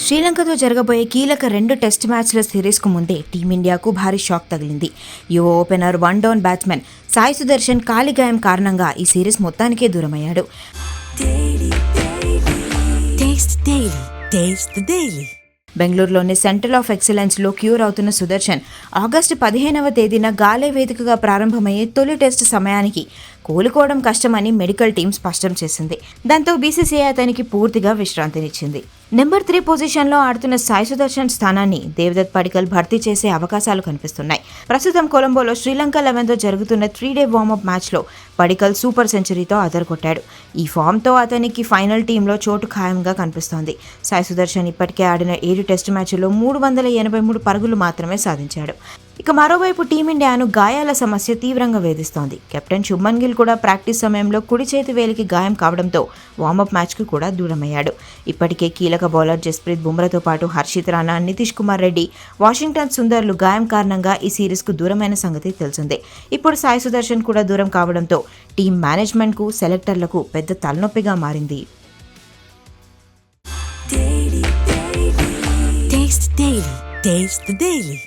శ్రీలంకతో జరగబోయే కీలక 2 టెస్ట్ మ్యాచ్ల సిరీస్కు ముందే టీమిండియాకు భారీ షాక్ తగిలింది. యువ opener one down batsmen Sai Sudharsan కాలి గాయం కారణంగా ఈ సిరీస్ మొత్తానికే దూరమయ్యాడు. బెంగళూరులోని సెంటర్ ఆఫ్ ఎక్సలెన్స్లో క్యూర్ అవుతున్న సుదర్శన్ ఆగస్టు 15వ తేదీన గాలే వేదికగా ప్రారంభమయ్యే తొలి టెస్ట్ సమయానికి కోలుకోవడం కష్టమని మెడికల్ టీం స్పష్టం చేసింది. దాంతో బీసీసీఐ అతనికి పూర్తిగా విశ్రాంతినిచ్చింది. నెంబర్ 3 పొజిషన్లో ఆడుతున్న సాయి సుదర్శన్ స్థానాన్ని దేవదత్ పడిక్కల్ భర్తీ చేసే అవకాశాలు కనిపిస్తున్నాయి. ప్రస్తుతం కొలంబోలో శ్రీలంక 11తో జరుగుతున్న 3-డే వార్మప్ మ్యాచ్లో పడిక్కల్ సూపర్ సెంచరీతో అదరగొట్టాడు. ఈ ఫామ్తో అతనికి ఫైనల్ టీంలో చోటు ఖాయంగా కనిపిస్తోంది. సాయి సుదర్శన్ ఇప్పటికే ఆడిన 7 టెస్టు మ్యాచ్ల్లో 383 పరుగులు మాత్రమే సాధించాడు. ఇక మరోవైపు టీమిండియాను గాయాల సమస్య తీవ్రంగా వేధిస్తోంది. కెప్టెన్ శుభ్మన్ గిల్ కూడా ప్రాక్టీస్ సమయంలో కుడి చేతి వేలికి గాయం కావడంతో వార్మప్ మ్యాచ్కు కూడా దూరమయ్యాడు. ఇప్పటికే కీలక బౌలర్ జస్ప్రీత్ బుమ్రాతో పాటు హర్షిత్ రాణా, నితీష్ కుమార్ రెడ్డి, వాషింగ్టన్ సుందర్లు గాయం కారణంగా ఈ సిరీస్కు దూరమైన సంగతి తెలిసిందే. ఇప్పుడు సాయి సుదర్శన్ కూడా దూరం కావడంతో టీం మేనేజ్మెంట్కు, సెలెక్టర్లకు పెద్ద తలనొప్పిగా మారింది. Taste the Daily.